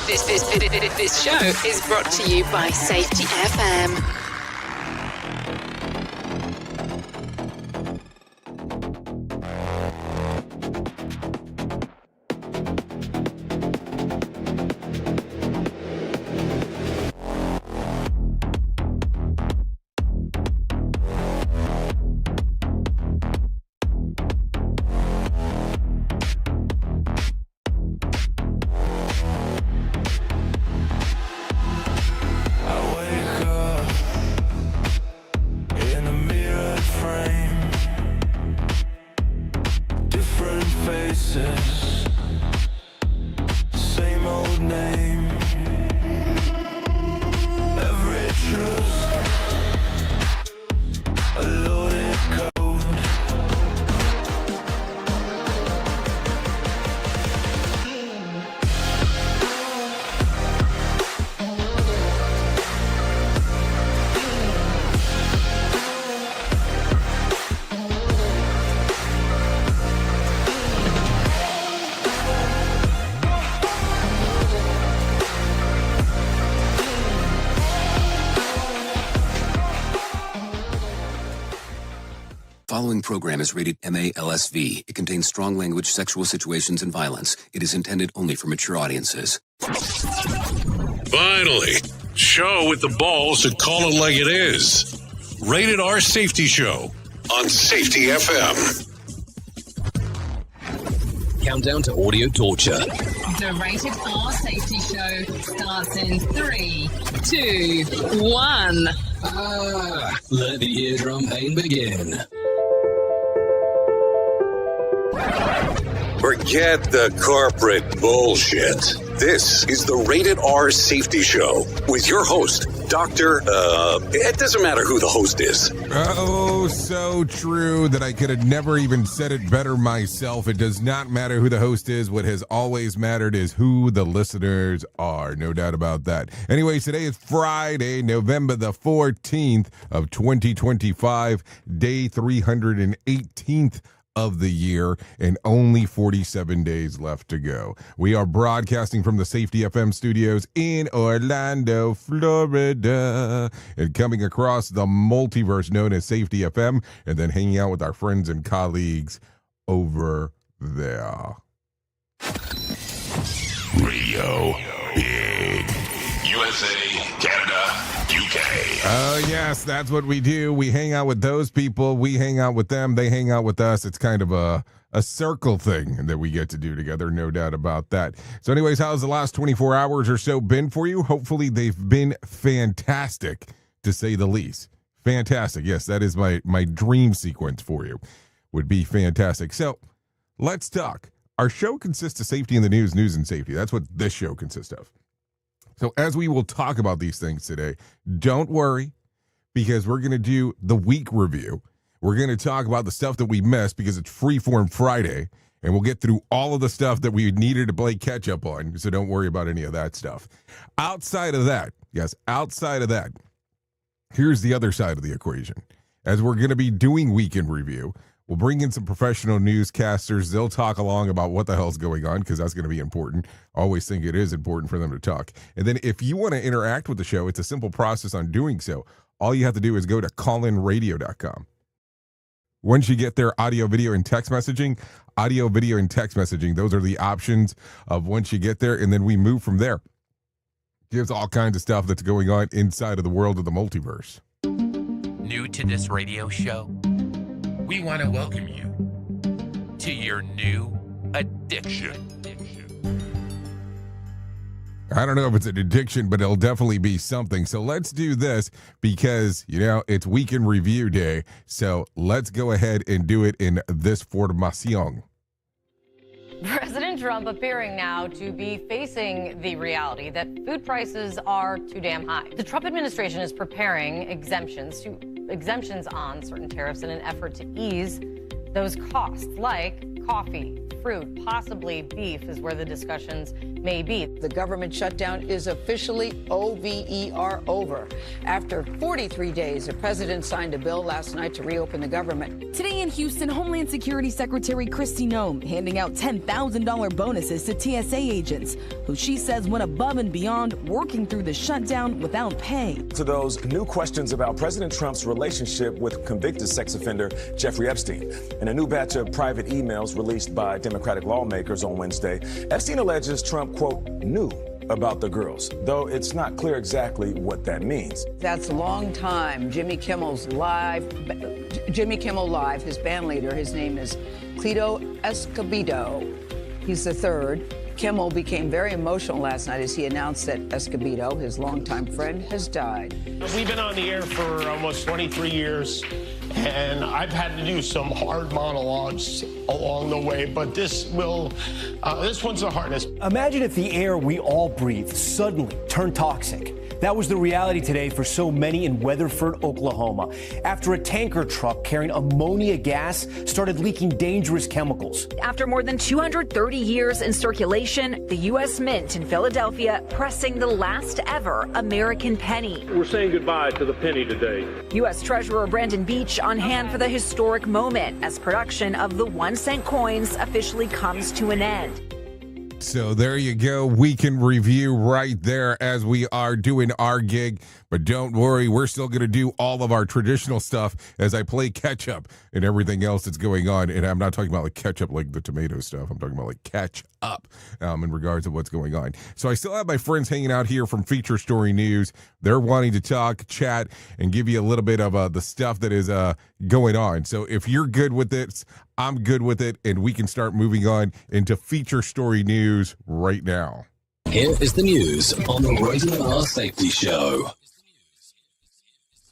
This show is brought to you by Safety FM. Following program is rated MALSV. It contains strong language, sexual situations, and violence. It is intended only for mature audiences. Finally, show with the balls to call it like it is. Rated R Safety Show on Safety FM. Countdown to audio torture. The Rated R Safety Show starts in 3, 2, 1. Let the eardrum pain begin. Forget the corporate bullshit. This is the Rated R Safety Show with your host, Dr. It doesn't matter who the host is. Oh, so true that I could have never even said it better myself. It does not matter who the host is. What has always mattered is who the listeners are. No doubt about that. Anyways, today is Friday, November the 14th of 2025, day 318th of the year, and only 47 days left to go. We are broadcasting from the Safety FM studios in Orlando, Florida, and coming across the multiverse known as Safety FM, and then hanging out with our friends and colleagues over there. Radio Big. USA, Canada, UK. Oh, yes, that's what we do. We hang out with those people. We hang out with them. They hang out with us. It's kind of a circle thing that we get to do together. No doubt about that. So anyways, how's the last 24 hours or so been for you? Hopefully they've been fantastic, to say the least. Fantastic. Yes, that is my dream sequence for you. Would be fantastic. So let's talk. Our show consists of safety in the news and safety. That's what this show consists of. So as we will talk about these things today, don't worry, because we're going to do the week review. We're going to talk about the stuff that we missed because it's Freeform Friday, and we'll get through all of the stuff that we needed to play catch up on, so don't worry about any of that stuff. Outside of that, here's the other side of the equation. As we're going to be doing weekend review, we'll bring in some professional newscasters. They'll talk along about what the hell's going on, because that's going to be important. Always think it is important for them to talk. And then if you want to interact with the show, it's a simple process on doing so. All you have to do is go to callinradio.com. Once you get there, audio, video, and text messaging, those are the options of once you get there, and then we move from there. Gives all kinds of stuff that's going on inside of the world of the multiverse. New to this radio show? We want to welcome you to your new addiction. I don't know if it's an addiction, but it'll definitely be something. So let's do this because, it's weekend review day. So let's go ahead and do it in this formation. President Trump appearing now to be facing the reality that food prices are too damn high. The Trump administration is preparing exemptions on certain tariffs in an effort to ease those costs, like coffee, fruit, possibly beef is where the discussions may be. The government shutdown is officially over. After 43 days, the president signed a bill last night to reopen the government. Today in Houston, Homeland Security Secretary Kristi Noem handing out $10,000 bonuses to TSA agents, who she says went above and beyond working through the shutdown without pay. To those new questions about President Trump's relationship with convicted sex offender Jeffrey Epstein. In a new batch of private emails released by Democratic lawmakers on Wednesday, Epstein alleges Trump, quote, knew about the girls, though it's not clear exactly what that means. That's a long time. Jimmy Kimmel Live, his band leader, his name is Cleto Escobedo. He's the third. Kimmel became very emotional last night as he announced that Escobedo, his longtime friend, has died. We've been on the air for almost 23 years, and I've had to do some hard monologues along the way, but this one's the hardest. Imagine if the air we all breathe suddenly turned toxic. That was the reality today for so many in Weatherford, Oklahoma, after a tanker truck carrying ammonia gas started leaking dangerous chemicals. After more than 230 years in circulation, the U.S. Mint in Philadelphia pressing the last ever American penny. We're saying goodbye to the penny today. U.S. Treasurer Brandon Beach on hand for the historic moment as production of the 1-cent coins officially comes to an end. So there you go. We can review right there as we are doing our gig. But don't worry, we're still going to do all of our traditional stuff as I play catch up and everything else that's going on. And I'm not talking about like catch up like the tomato stuff. I'm talking about like catch up in regards to what's going on. So I still have my friends hanging out here from Feature Story News. They're wanting to talk, chat, and give you a little bit of the stuff that is going on. So if you're good with it, I'm good with it, and we can start moving on into Feature Story News right now. Here is the news on the Rated R Safety Show.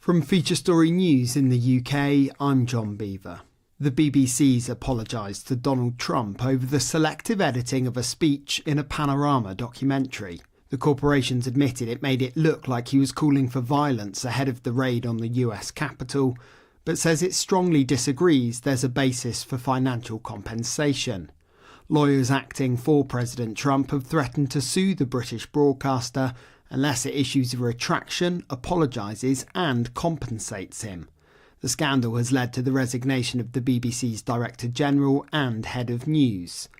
From Feature Story News in the UK, I'm John Beaver. The BBC's apologised to Donald Trump over the selective editing of a speech in a Panorama documentary. The corporations admitted it made it look like he was calling for violence ahead of the raid on the US Capitol, but says it strongly disagrees there's a basis for financial compensation. Lawyers acting for President Trump have threatened to sue the British broadcaster unless it issues a retraction, apologises and compensates him. The scandal has led to the resignation of the BBC's Director General and Head of News.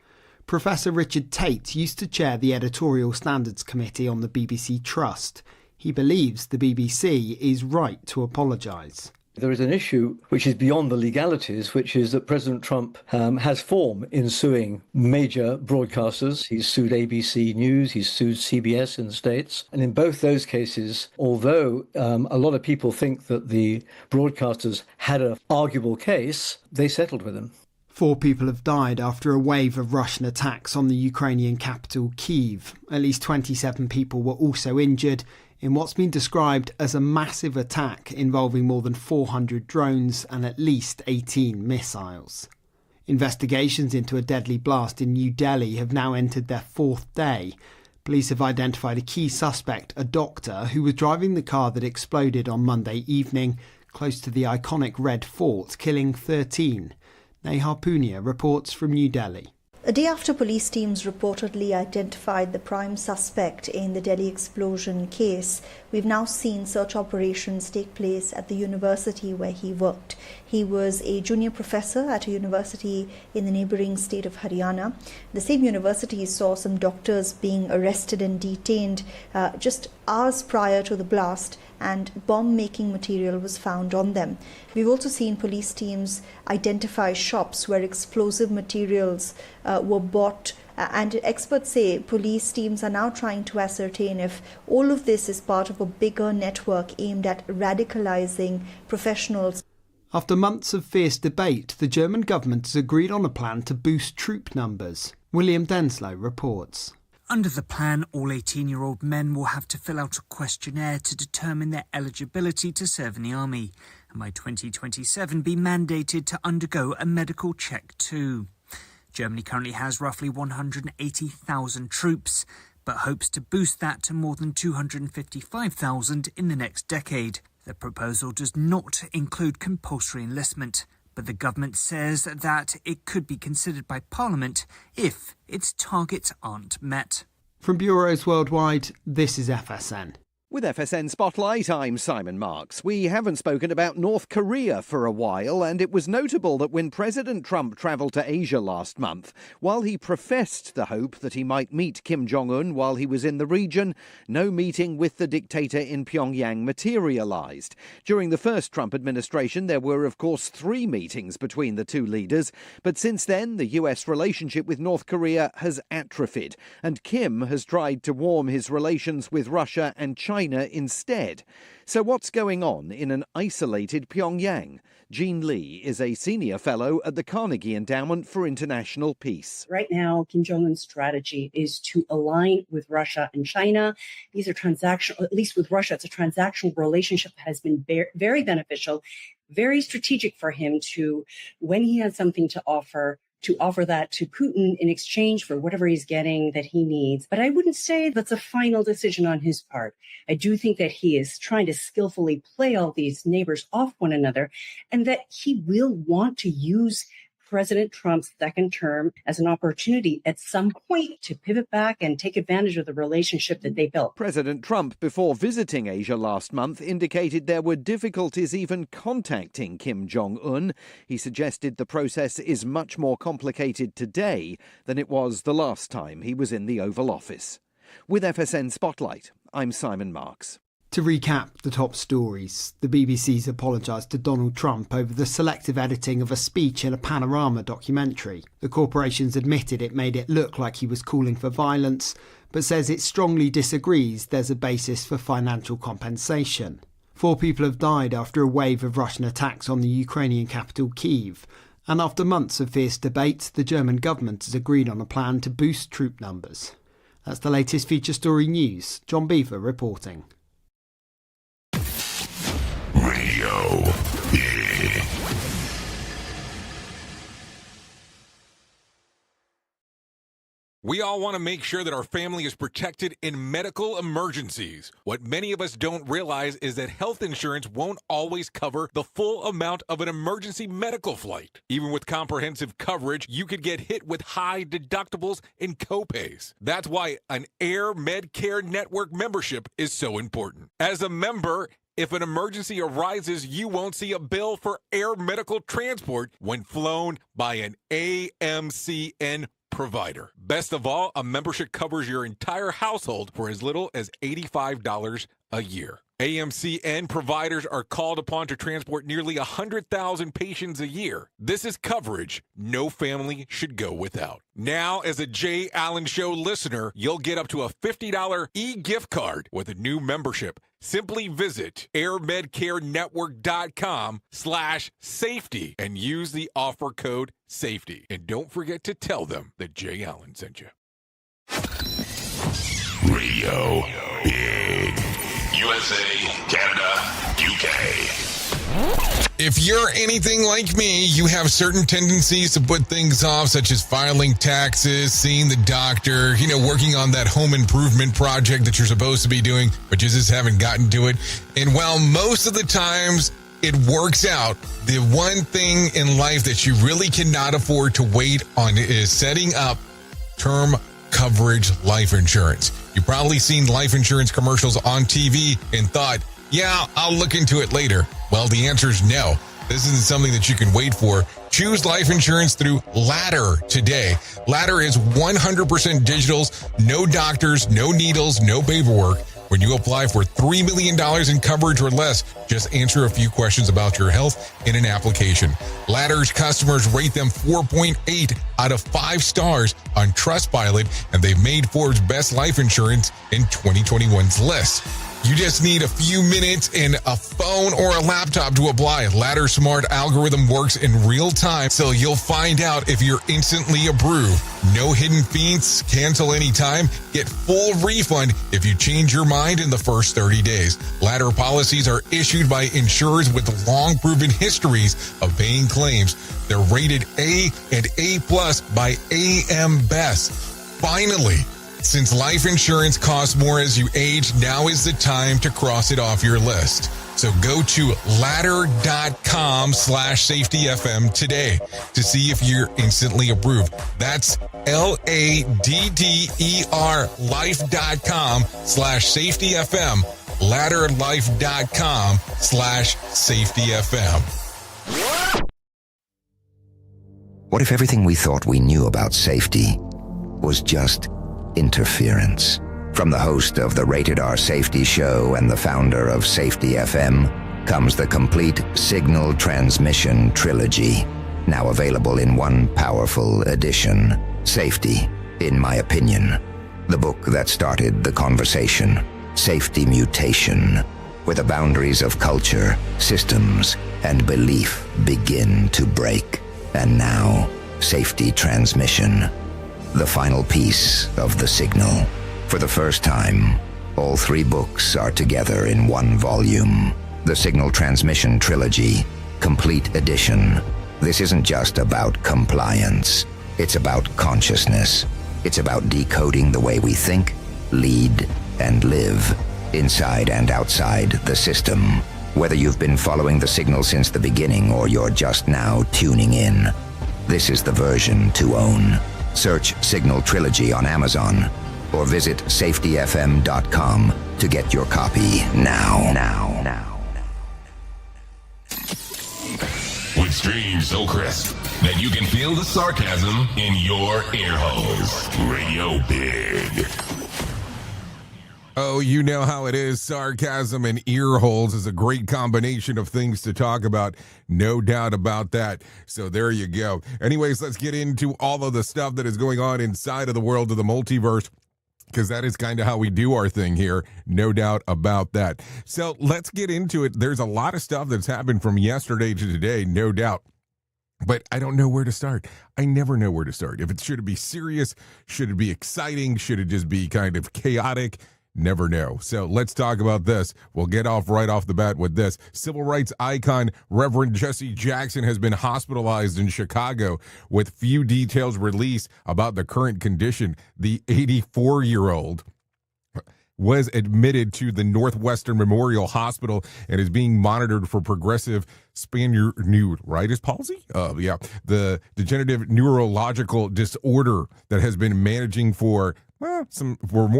Professor Richard Tate used to chair the Editorial Standards Committee on the BBC Trust. He believes the BBC is right to apologise. There is an issue which is beyond the legalities, which is that President Trump has form in suing major broadcasters. He's sued ABC News, he's sued CBS in the States. And in both those cases, although a lot of people think that the broadcasters had an arguable case, they settled with him. 4 people have died after a wave of Russian attacks on the Ukrainian capital, Kyiv. At least 27 people were also injured in what's been described as a massive attack involving more than 400 drones and at least 18 missiles. Investigations into a deadly blast in New Delhi have now entered their 4th day. Police have identified a key suspect, a doctor, who was driving the car that exploded on Monday evening close to the iconic Red Fort, killing 13. Nehar Punia reports from New Delhi. A day after police teams reportedly identified the prime suspect in the Delhi explosion case, we've now seen search operations take place at the university where he worked. He was a junior professor at a university in the neighbouring state of Haryana. The same university saw some doctors being arrested and detained just hours prior to the blast, and bomb-making material was found on them. We've also seen police teams identify shops where explosive materials were bought, and experts say police teams are now trying to ascertain if all of this is part of a bigger network aimed at radicalizing professionals. After months of fierce debate, the German government has agreed on a plan to boost troop numbers. William Denslow reports. Under the plan, all 18-year-old men will have to fill out a questionnaire to determine their eligibility to serve in the army, and by 2027 be mandated to undergo a medical check too. Germany currently has roughly 180,000 troops, but hopes to boost that to more than 255,000 in the next decade. The proposal does not include compulsory enlistment, but the government says that it could be considered by Parliament if its targets aren't met. From bureaus worldwide, this is FSN. With FSN Spotlight, I'm Simon Marks. We haven't spoken about North Korea for a while, and it was notable that when President Trump travelled to Asia last month, while he professed the hope that he might meet Kim Jong-un while he was in the region, no meeting with the dictator in Pyongyang materialised. During the first Trump administration, there were, of course, 3 meetings between the two leaders, but since then, the US relationship with North Korea has atrophied, and Kim has tried to warm his relations with Russia and China instead. So what's going on in an isolated Pyongyang? Jean Lee is a senior fellow at the Carnegie Endowment for International Peace. Right now, Kim Jong-un's strategy is to align with Russia and China. These are transactional, at least with Russia, it's a transactional relationship that has been very beneficial, very strategic for him to, when he has something to offer that to Putin in exchange for whatever he's getting that he needs. But I wouldn't say that's a final decision on his part. I do think that he is trying to skillfully play all these neighbors off one another, and that he will want to use President Trump's second term as an opportunity at some point to pivot back and take advantage of the relationship that they built. President Trump, before visiting Asia last month, indicated there were difficulties even contacting Kim Jong-un. He suggested the process is much more complicated today than it was the last time he was in the Oval Office. With FSN Spotlight, I'm Simon Marks. To recap the top stories, the BBC's apologised to Donald Trump over the selective editing of a speech in a Panorama documentary. The corporation's admitted it made it look like he was calling for violence, but says it strongly disagrees there's a basis for financial compensation. 4 people have died after a wave of Russian attacks on the Ukrainian capital Kyiv, and after months of fierce debate, the German government has agreed on a plan to boost troop numbers. That's the latest feature story news. John Beaver reporting. Radio. We all want to make sure that our family is protected in medical emergencies. What many of us don't realize is that health insurance won't always cover the full amount of an emergency medical flight. Even with comprehensive coverage, you could get hit with high deductibles and copays. That's why an Air Medcare Network membership is so important. As a member, if an emergency arises, you won't see a bill for air medical transport when flown by an AMCN provider. Best of all, a membership covers your entire household for as little as $85 a year. AMCN providers are called upon to transport nearly 100,000 patients a year. This is coverage no family should go without. Now, as a Jay Allen Show listener, you'll get up to a $50 e-gift card with a new membership. Simply visit airmedcarenetwork.com/safety and use the offer code SAFETY. And don't forget to tell them that Jay Allen sent you. Radio Big. USA, Canada, UK. If you're anything like me, you have certain tendencies to put things off, such as filing taxes, seeing the doctor, working on that home improvement project that you're supposed to be doing, but you just haven't gotten to it. And while most of the times it works out, the one thing in life that you really cannot afford to wait on is setting up term coverage life insurance. You've probably seen life insurance commercials on TV and thought, yeah, I'll look into it later. Well, the answer is no. This isn't something that you can wait for. Choose life insurance through Ladder today. Ladder is 100% digitals, no doctors, no needles, no paperwork. When you apply for $3 million in coverage or less, just answer a few questions about your health in an application. Ladder's customers rate them 4.8 out of 5 stars on Trustpilot, and they've made Forbes' Best Life Insurance in 2021's list. You just need a few minutes and a phone or a laptop to apply. Ladder's smart algorithm works in real time, so you'll find out if you're instantly approved. No hidden fees, cancel anytime, get full refund if you change your mind in the first 30 days. Ladder policies are issued by insurers with long proven histories of paying claims. They're rated A and A+ by AM Best. Finally, since life insurance costs more as you age, now is the time to cross it off your list. So go to ladder.com/safetyfm today to see if you're instantly approved. That's LADDER life.com/safetyfm. ladderlife.com/safetyfm. What if everything we thought we knew about safety was just interference? From the host of the Rated R Safety Show and the founder of Safety FM comes the complete signal transmission trilogy, now available in one powerful edition. Safety, in my opinion, the book that started the conversation. Safety Mutation, where the boundaries of culture, systems, and belief begin to break. And now, Safety Transmission, the final piece of the signal. For the first time, all three books are together in one volume. The Signal Transmission Trilogy, Complete Edition. This isn't just about compliance. It's about consciousness. It's about decoding the way we think, lead, and live, inside and outside the system. Whether you've been following the signal since the beginning or you're just now tuning in, this is the version to own. Search Signal Trilogy on Amazon or visit safetyfm.com to get your copy now. With streams so crisp that you can feel the sarcasm in your ear holes. Radio Big. Oh, you know how it is. Sarcasm and ear holes is a great combination of things to talk about. No doubt about that. So there you go. Anyways, let's get into all of the stuff that is going on inside of the world of the multiverse, because that is kind of how we do our thing here. No doubt about that. So let's get into it. There's a lot of stuff that's happened from yesterday to today, no doubt. But I don't know where to start. I never know where to start. If it should it be serious? Should it be exciting? Should it just be kind of chaotic? Never know. So let's talk about this. We'll get off right off the bat with this. Civil rights icon Reverend Jesse Jackson has been hospitalized in Chicago with few details released about the current condition. The 84-year-old was admitted to the Northwestern Memorial Hospital and is being monitored for progressive Spanier-Nude palsy? The degenerative neurological disorder that has been managing for more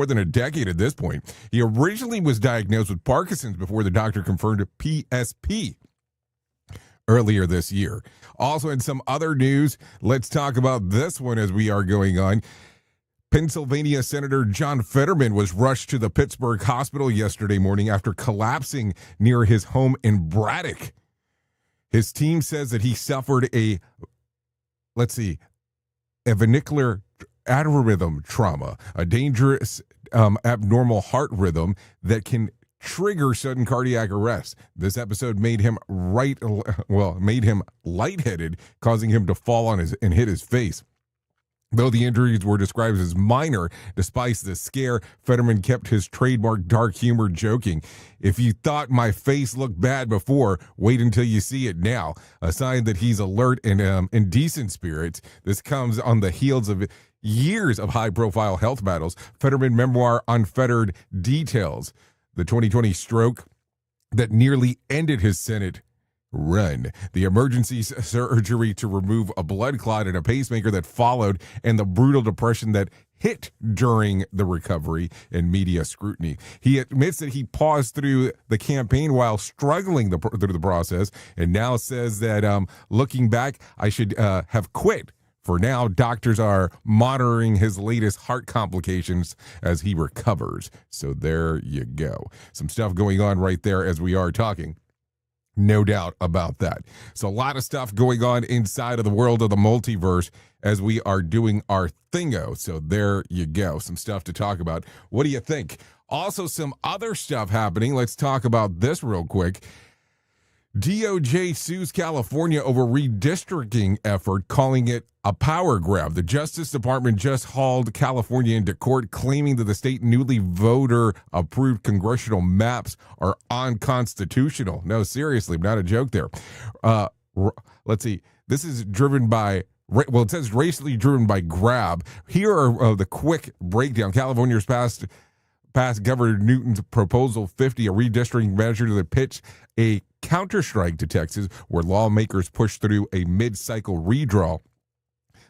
than a decade at this point. He originally was diagnosed with Parkinson's before the doctor confirmed PSP earlier this year. Also, in some other news, let's talk about this one as we are going on. Pennsylvania Senator John Fetterman was rushed to the Pittsburgh hospital yesterday morning after collapsing near his home in Braddock. His team says that he suffered a ventricular arrhythm trauma, a dangerous abnormal heart rhythm that can trigger sudden cardiac arrest. This episode made him lightheaded, causing him to fall on and hit his face. Though the injuries were described as minor, despite the scare, Fetterman kept his trademark dark humor, joking, "If you thought my face looked bad before, wait until you see it now." A sign that he's alert and in decent spirits. This comes on the heels of years of high-profile health battles. Fetterman memoir Unfettered details the 2020 stroke that nearly ended his Senate run, the emergency surgery to remove a blood clot and a pacemaker that followed, and the brutal depression that hit during the recovery and media scrutiny. He admits that he paused through the campaign while struggling through the process, and now says that looking back, I should have quit. For now, doctors are monitoring his latest heart complications as he recovers. So there you go. Some stuff going on right there as we are talking. No doubt about that. So a lot of stuff going on inside of the world of the multiverse as we are doing our thingo. So there you go. Some stuff to talk about. What do you think? Also, some other stuff happening. Let's talk about this real quick. DOJ sues California over redistricting effort, calling it a power grab. The Justice Department just hauled California into court, claiming that the state newly voter-approved congressional maps are unconstitutional. No, seriously, not a joke there. Let's see. This is driven by, it says racially driven by grab. Here are the quick breakdown. California's passed Governor Newton's Proposal 50, a redistricting measure that pitched a counterstrike to Texas, where lawmakers pushed through a mid-cycle redraw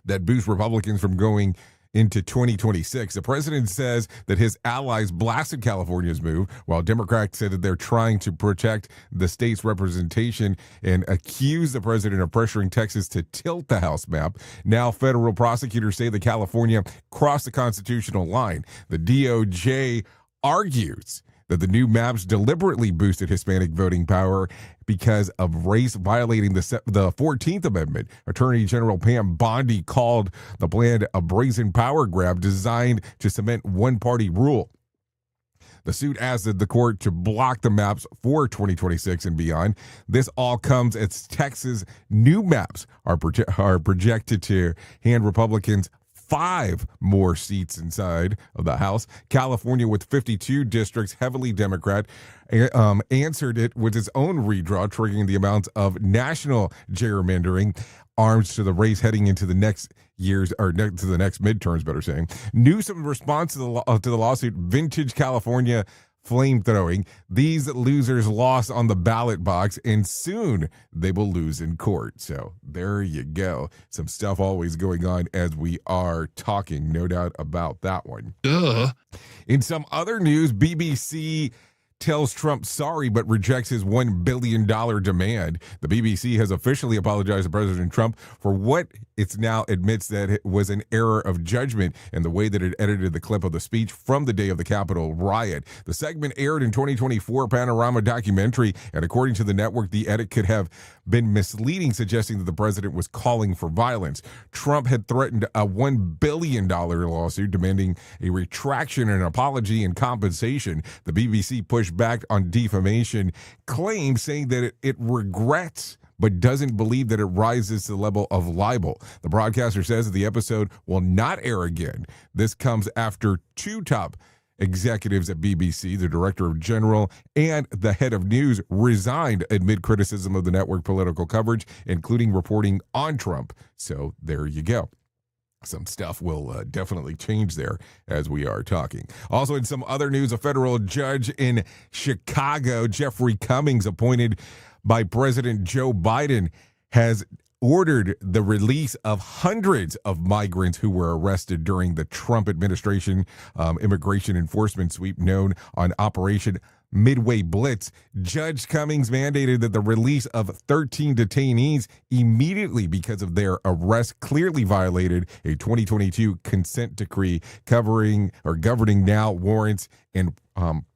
that boosts Republicans from going into 2026. The president says that his allies blasted California's move, while Democrats said that they're trying to protect the state's representation and accuse the president of pressuring Texas to tilt the House map. Now, federal prosecutors say that California crossed the constitutional line. The DOJ argues that the new maps deliberately boosted Hispanic voting power because of race, violating the 14th Amendment. Attorney General Pam Bondi called the plan a brazen power grab designed to cement one-party rule. The suit asked the court to block the maps for 2026 and beyond. This all comes as Texas new maps are projected to hand Republicans 5 more seats inside of the House. California, with 52 districts, heavily Democrat, answered it with its own redraw, triggering the amount of national gerrymandering arms to the race heading into the next years, or to the next midterms, better saying. Newsom's response to the lawsuit, vintage California flamethrowing. These losers lost on the ballot box, and soon they will lose in court. So there you go. Some stuff always going on as we are talking, no doubt about that one. In some other news, BBC tells Trump sorry but rejects his $1 billion demand. The BBC has officially apologized to President Trump for what it now admits that it was an error of judgment in the way that it edited the clip of the speech from the day of the Capitol riot. The segment aired in 2024 Panorama documentary, and according to the network, the edit could have been misleading, suggesting that the president was calling for violence. Trump had threatened a $1 billion lawsuit demanding a retraction, an apology, and compensation. The BBC pushed back on defamation claims, saying that it regrets but doesn't believe that it rises to the level of libel. The broadcaster says that the episode will not air again. This comes after 2 top executives at BBC, the director of general and the head of news, resigned amid criticism of the network political coverage, including reporting on Trump. So there you go. Some stuff will definitely change there as we are talking. Also, in some other news, a federal judge in Chicago, Jeffrey Cummings, appointed by President Joe Biden, has ordered the release of hundreds of migrants who were arrested during the Trump administration immigration enforcement sweep known on Operation Midway Blitz. Judge Cummings mandated that the release of 13 detainees immediately because of their arrest clearly violated a 2022 consent decree governing now warrants and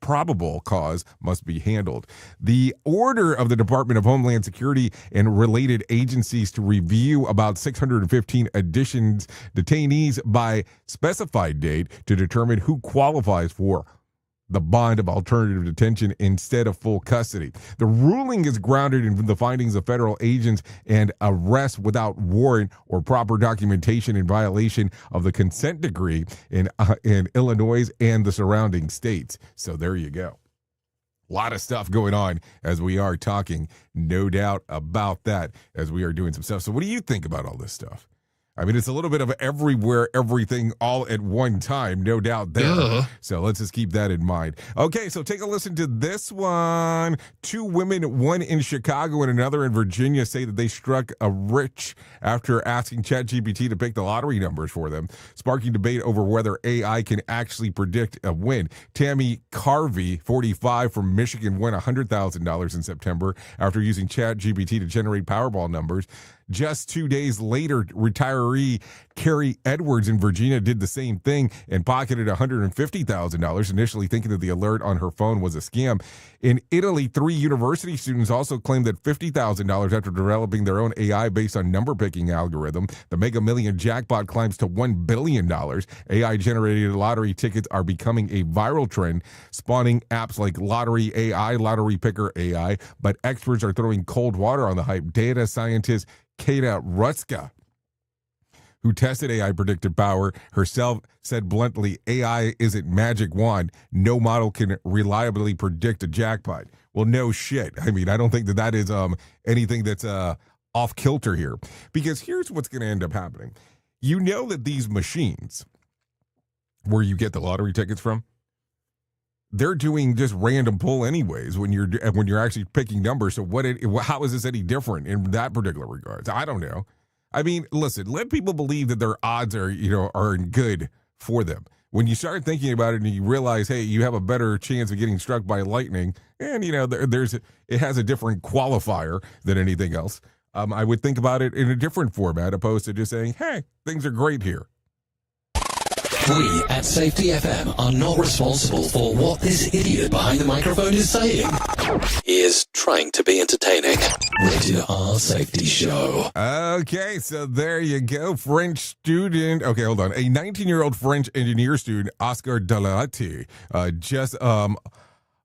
probable cause must be handled. The order of the Department of Homeland Security and related agencies to review about 615 detainees by specified date to determine who qualifies for the bond of alternative detention instead of full custody. The ruling is grounded in the findings of federal agents and arrests without warrant or proper documentation in violation of the consent decree in Illinois and the surrounding states. So there you go. A lot of stuff going on as we are talking, no doubt about that, as we are doing some stuff. So what do you think about all this stuff? I mean, it's a little bit of everywhere, everything, all at one time, no doubt there. So let's just keep that in mind. Okay, so take a listen to this one. 2 women, one in Chicago and another in Virginia, say that they struck a rich after asking ChatGPT to pick the lottery numbers for them, sparking debate over whether AI can actually predict a win. Tammy Carvey, 45, from Michigan, won $100,000 in September after using ChatGPT to generate Powerball numbers. Just 2 days later, retiree Carrie Edwards in Virginia did the same thing and pocketed $150,000, initially thinking that the alert on her phone was a scam. In Italy, 3 university students also claimed that $50,000 after developing their own AI based on number picking algorithm. The Mega Million jackpot climbs to $1 billion. AI-generated lottery tickets are becoming a viral trend, spawning apps like Lottery AI, Lottery Picker AI, but experts are throwing cold water on the hype. Data scientist Kata Rutzka, who tested AI predictive power herself, said bluntly, AI isn't magic wand. No model can reliably predict a jackpot. Well, no shit. I mean, I don't think that is anything that's off kilter here, because here's what's going to end up happening. You know that these machines where you get the lottery tickets from, they're doing just random pull anyways when you're actually picking numbers. So how is this any different in that particular regards? I don't know. I mean, listen, let people believe that their odds are good for them. When you start thinking about it and you realize, hey, you have a better chance of getting struck by lightning, and it has a different qualifier than anything else. I would think about it in a different format, opposed to just saying, hey, things are great here. We at Safety FM are not responsible for what this idiot behind the microphone is saying. He is trying to be entertaining. Rated R Safety Show. Okay, so there you go. French student. Okay, hold on. A 19-year-old French engineer student, Oscar Dalati, just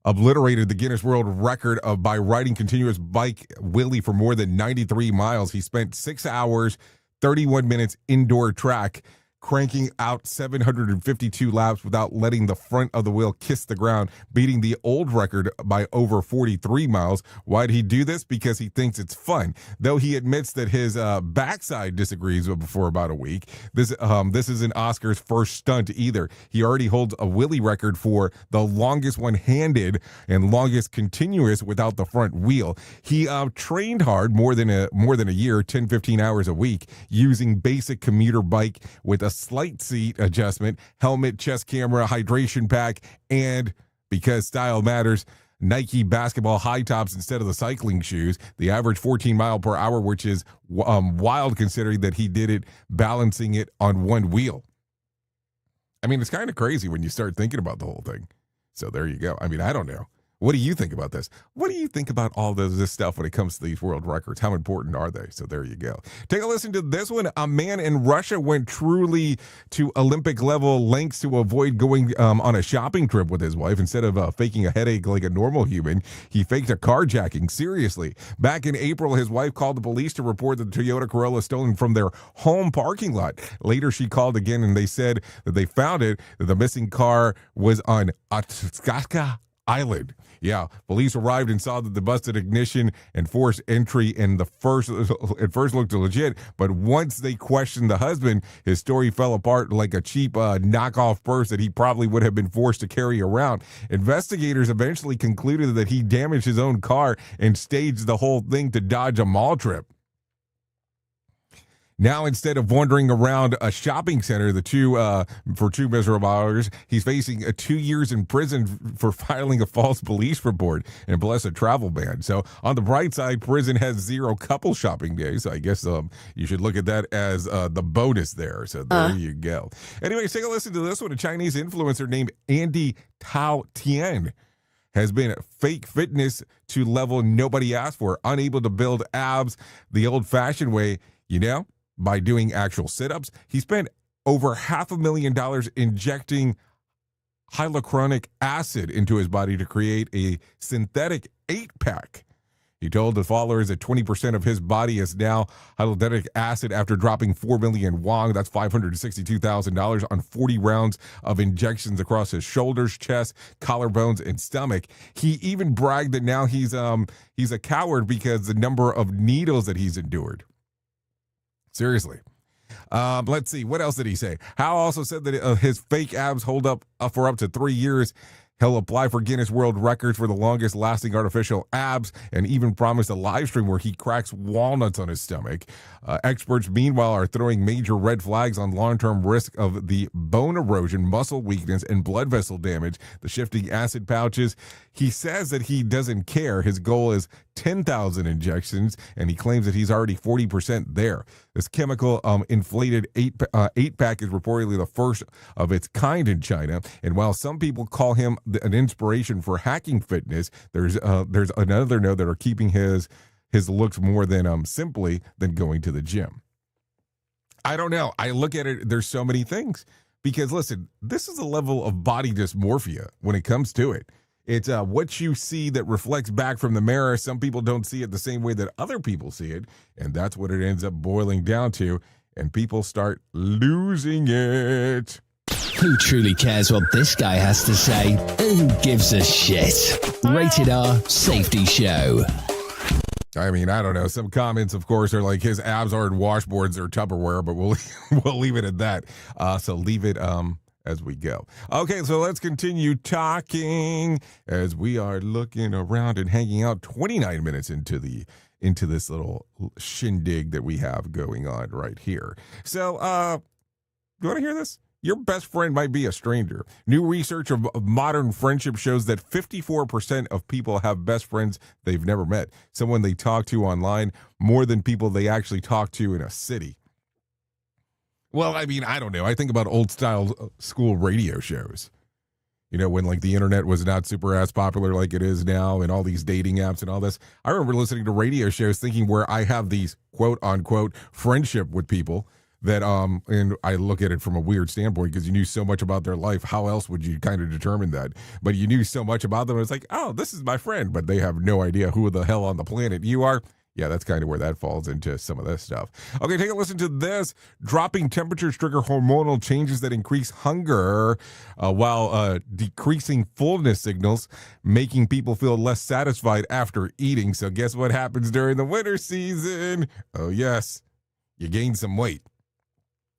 obliterated the Guinness World Record by riding continuous bike wheelie for more than 93 miles. He spent 6 hours, 31 minutes indoor track, cranking out 752 laps without letting the front of the wheel kiss the ground, beating the old record by over 43 miles. Why did he do this? Because he thinks it's fun. Though he admits that his backside disagrees with for about a week. This isn't Oscar's first stunt either. He already holds a wheelie record for the longest one-handed and longest continuous without the front wheel. He trained hard more than a year, 10-15 hours a week, using basic commuter bike with a slight seat adjustment, helmet, chest camera, hydration pack, and because style matters, Nike basketball high tops instead of the cycling shoes. The average 14 mile per hour, which is wild considering that he did it balancing it on one wheel. I mean, it's kind of crazy when you start thinking about the whole thing. So there you go. I mean, I don't know. What do you think about this? What do you think about all this stuff when it comes to these world records? How important are they? So there you go. Take a listen to this one. A man in Russia went truly to Olympic level lengths to avoid going on a shopping trip with his wife. Instead of faking a headache like a normal human, he faked a carjacking. Seriously. Back in April, his wife called the police to report the Toyota Corolla stolen from their home parking lot. Later, she called again and they said that they found it, that the missing car was on Otskaka Island. Yeah, police arrived and saw that the busted ignition and forced entry at first looked legit, but once they questioned the husband, his story fell apart like a cheap knockoff purse that he probably would have been forced to carry around. Investigators eventually concluded that he damaged his own car and staged the whole thing to dodge a mall trip. Now, instead of wandering around a shopping center, for 2 miserable hours, he's facing 2 years in prison for filing a false police report and plus a travel ban. So on the bright side, prison has 0 couple shopping days. So I guess you should look at that as the bonus there. So there you go. Anyways, take a listen to this one. A Chinese influencer named Andy Tao Tian has been fake fitness to level nobody asked for, unable to build abs the old-fashioned way, by doing actual sit-ups. He spent over $500,000 injecting hyaluronic acid into his body to create a synthetic 8-pack. He told the followers that 20% of his body is now hyaluronic acid after dropping 4 million won. That's $562,000 on 40 rounds of injections across his shoulders, chest, collarbones, and stomach. He even bragged that now he's a coward because the number of needles that he's endured. Seriously. Let's see. What else did he say? Howe also said that his fake abs hold up for up to 3 years. He'll apply for Guinness World Records for the longest lasting artificial abs and even promised a live stream where he cracks walnuts on his stomach. Experts, meanwhile, are throwing major red flags on long-term risk of the bone erosion, muscle weakness, and blood vessel damage, the shifting acid pouches. He says that he doesn't care. His goal is 10,000 injections, and he claims that he's already 40% there. This chemical inflated 8-pack is reportedly the first of its kind in China. And while some people call him an inspiration for hacking fitness, there's another note that are keeping his looks more than simply than going to the gym. I don't know. I look at it, there's so many things. Because listen, this is a level of body dysmorphia when it comes to it. It's what you see that reflects back from the mirror. Some people don't see it the same way that other people see it, and that's what it ends up boiling down to, and people start losing it. Who truly cares what this guy has to say? Who gives a shit? Rated R Safety Show. I mean, I don't know. Some comments, of course, are like his abs aren't washboards or Tupperware, but we'll leave it at that. So leave it as we go. Okay, so let's continue talking as we are looking around and hanging out 29 minutes into this little shindig that we have going on right here. So, you want to hear this? Your best friend might be a stranger. New research of modern friendship shows that 54% of people have best friends they've never met, someone they talk to online more than people they actually talk to in a city. Well, I mean, I don't know. I think about old style school radio shows. You know, when like the internet was not super as popular like it is now and all these dating apps and all this. I remember listening to radio shows thinking where I have these quote unquote friendship with people that and I look at it from a weird standpoint because you knew so much about their life. How else would you kind of determine that? But you knew so much about them. It's like, oh, this is my friend, but they have no idea who the hell on the planet you are. Yeah, that's kind of where that falls into some of this stuff. Okay, take a listen to this. Dropping temperatures trigger hormonal changes that increase hunger while decreasing fullness signals, making people feel less satisfied after eating. So guess what happens during the winter season? Oh, yes, you gain some weight.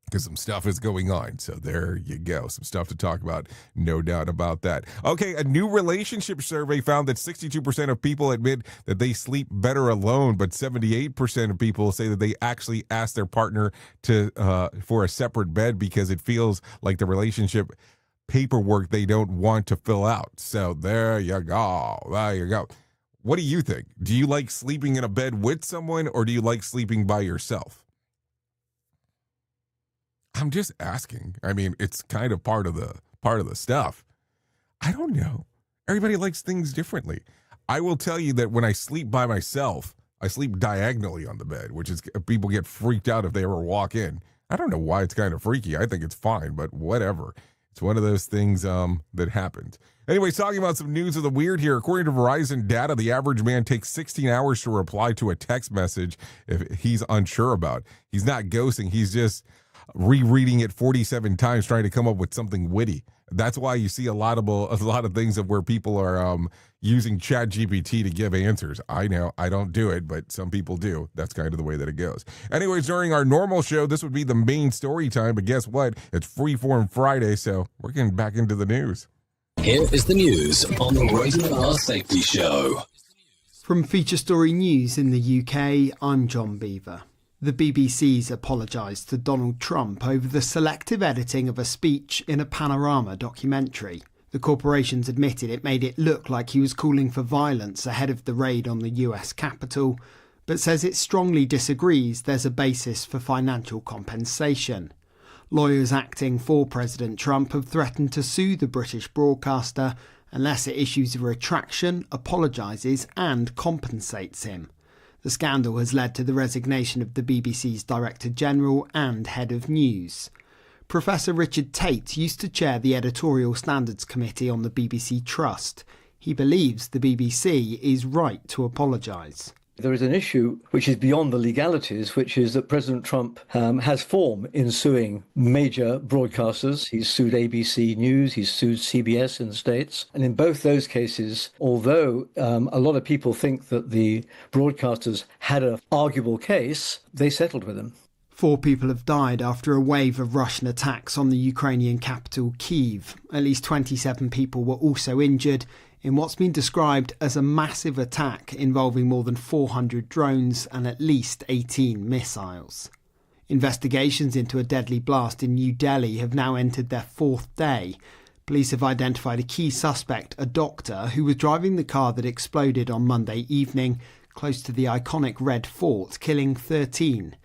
Because some stuff is going on. So there you go. Some stuff to talk about. No doubt about that. Okay, a new relationship survey found that 62% of people admit that they sleep better alone, but 78% of people say that they actually ask their partner to for a separate bed because it feels like the relationship paperwork they don't want to fill out. So there you go. There you go. What do you think? Do you like sleeping in a bed with someone or do you like sleeping by yourself? I'm just asking. I mean, it's kind of part of the stuff. I don't know. Everybody likes things differently. I will tell you that when I sleep by myself, I sleep diagonally on the bed, which is people get freaked out if they ever walk in. I don't know why it's kind of freaky. I think it's fine, but whatever. It's one of those things that happens. Anyways, talking about some news of the weird here. According to Verizon data, the average man takes 16 hours to reply to a text message if he's unsure about. He's not ghosting. He's just rereading it 47 times trying to come up with something witty. That's why you see a lot of things of where people are using ChatGPT to give answers. I know I don't do it, but some people do. That's kind of the way that it goes. Anyways, during our normal show, this would be the main story time, but guess what? It's Freeform Friday, so we're getting back into the news. Here is the news on the Rated R Safety Show. From Feature Story News in the UK, I'm John Beaver. The BBC's apologised to Donald Trump over the selective editing of a speech in a Panorama documentary. The corporations admitted it made it look like he was calling for violence ahead of the raid on the US Capitol, but says it strongly disagrees there's a basis for financial compensation. Lawyers acting for President Trump have threatened to sue the British broadcaster unless it issues a retraction, apologises and compensates him. The scandal has led to the resignation of the BBC's Director General and Head of News. Professor Richard Tate used to chair the Editorial Standards Committee on the BBC Trust. He believes the BBC is right to apologise. There is an issue which is beyond the legalities, which is that President Trump has form in suing major broadcasters. He's sued ABC News, he's sued CBS in the States. And in both those cases, although a lot of people think that the broadcasters had an arguable case, they settled with him. 4 people have died after a wave of Russian attacks on the Ukrainian capital, Kyiv. At least 27 people were also injured in what's been described as a massive attack involving more than 400 drones and at least 18 missiles. Investigations into a deadly blast in New Delhi have now entered their 4th day. Police have identified a key suspect, a doctor, who was driving the car that exploded on Monday evening close to the iconic Red Fort, killing 13.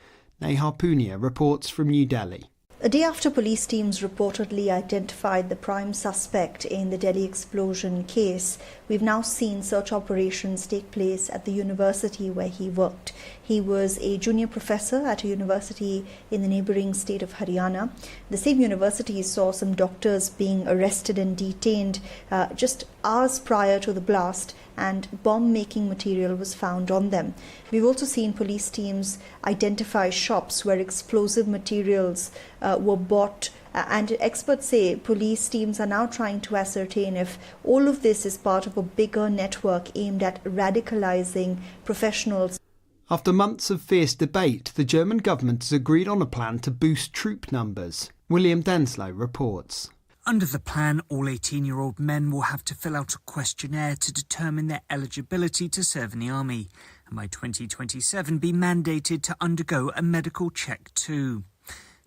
Nehar Punia reports from New Delhi. A day after police teams reportedly identified the prime suspect in the Delhi explosion case, we've now seen search operations take place at the university where he worked. He was a junior professor at a university in the neighbouring state of Haryana. The same university saw some doctors being arrested and detained just hours prior to the blast, and bomb-making material was found on them. We've also seen police teams identify shops where explosive materials were bought, and experts say police teams are now trying to ascertain if all of this is part of a bigger network aimed at radicalizing professionals. After months of fierce debate, the German government has agreed on a plan to boost troop numbers. William Denslow reports. Under the plan, all 18-year-old men will have to fill out a questionnaire to determine their eligibility to serve in the army, and by 2027 be mandated to undergo a medical check too.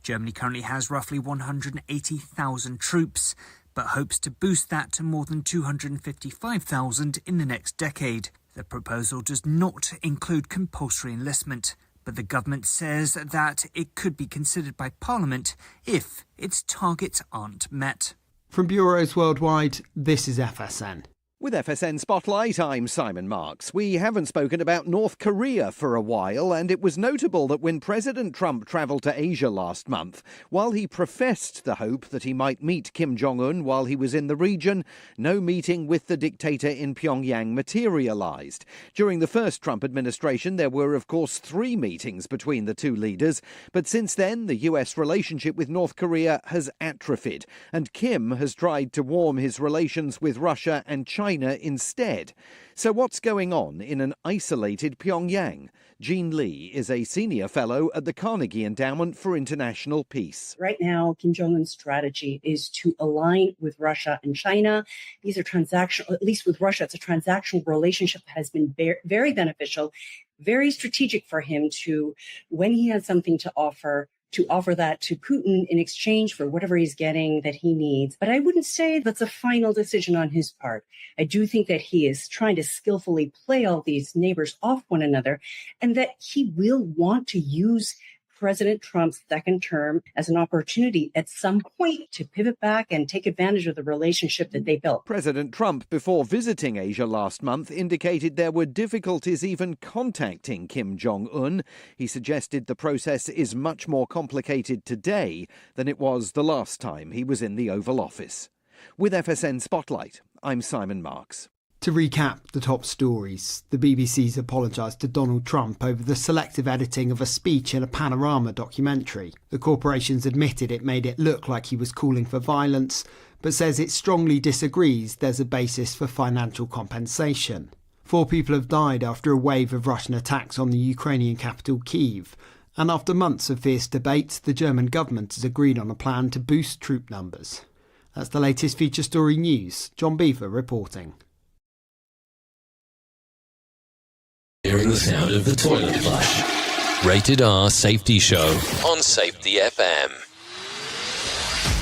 Germany currently has roughly 180,000 troops, but hopes to boost that to more than 255,000 in the next decade. The proposal does not include compulsory enlistment, but the government says that it could be considered by Parliament if its targets aren't met. From bureaus worldwide, this is FSN. With FSN Spotlight, I'm Simon Marks. We haven't spoken about North Korea for a while, and it was notable that when President Trump travelled to Asia last month, while he professed the hope that he might meet Kim Jong-un while he was in the region, no meeting with the dictator in Pyongyang materialised. During the first Trump administration, there were, of course, 3 meetings between the two leaders, but since then, the US relationship with North Korea has atrophied, and Kim has tried to warm his relations with Russia and China instead. So what's going on in an isolated Pyongyang? Jean Lee is a senior fellow at the Carnegie Endowment for International Peace. Right now, Kim Jong-un's strategy is to align with Russia and China. These are transactional, at least with Russia, it's a transactional relationship that has been very beneficial, very strategic for him to, when he has something to offer that to Putin in exchange for whatever he's getting that he needs. But I wouldn't say that's a final decision on his part. I do think that he is trying to skillfully play all these neighbors off one another, and that he will want to use President Trump's second term as an opportunity at some point to pivot back and take advantage of the relationship that they built. President Trump, before visiting Asia last month, indicated there were difficulties even contacting Kim Jong-un. He suggested the process is much more complicated today than it was the last time he was in the Oval Office. With FSN Spotlight, I'm Simon Marks. To recap the top stories, the BBC's apologised to Donald Trump over the selective editing of a speech in a Panorama documentary. The corporation's admitted it made it look like he was calling for violence, but says it strongly disagrees there's a basis for financial compensation. 4 people have died after a wave of Russian attacks on the Ukrainian capital Kyiv, and after months of fierce debate, the German government has agreed on a plan to boost troop numbers. That's the latest feature story news. John Beaver reporting. Hearing the sound of the toilet flush. Rated R Safety Show on Safety FM.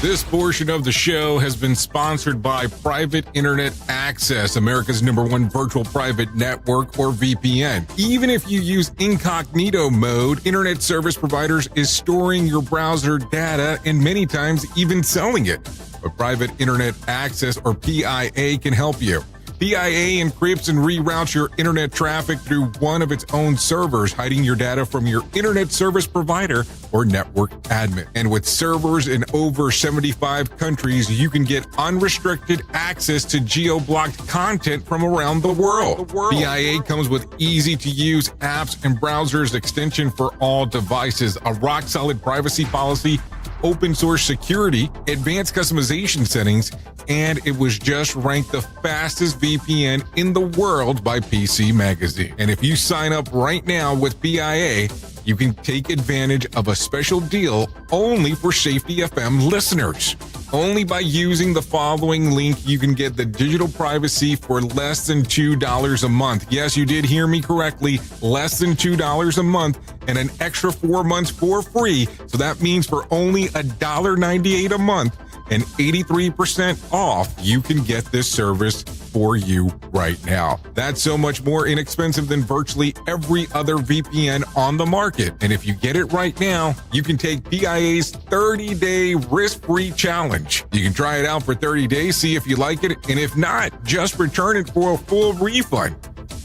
This portion of the show has been sponsored by Private Internet Access, America's #1 virtual private network, or VPN. Even if you use incognito mode, internet service providers is storing your browser data and many times even selling it. But Private Internet Access, or PIA, can help you. PIA encrypts and reroutes your internet traffic through one of its own servers, hiding your data from your internet service provider or network admin. And with servers in over 75 countries, you can get unrestricted access to geo-blocked content from around the world. PIA comes with easy-to-use apps and browsers extension for all devices, a rock-solid privacy policy, open source security, advanced customization settings, and it was just ranked the fastest VPN in the world by PC Magazine. And if you sign up right now with PIA, you can take advantage of a special deal only for Safety FM listeners. Only by using the following link, you can get the digital privacy for less than $2 a month. Yes, you did hear me correctly, less than $2 a month, and an extra 4 months for free. So that means for only $1.98 a month and 83% off, you can get this service for you right now. That's so much more inexpensive than virtually every other VPN on the market. And if you get it right now, you can take PIA's 30-day risk-free challenge. You can try it out for 30 days, see if you like it, and if not, just return it for a full refund.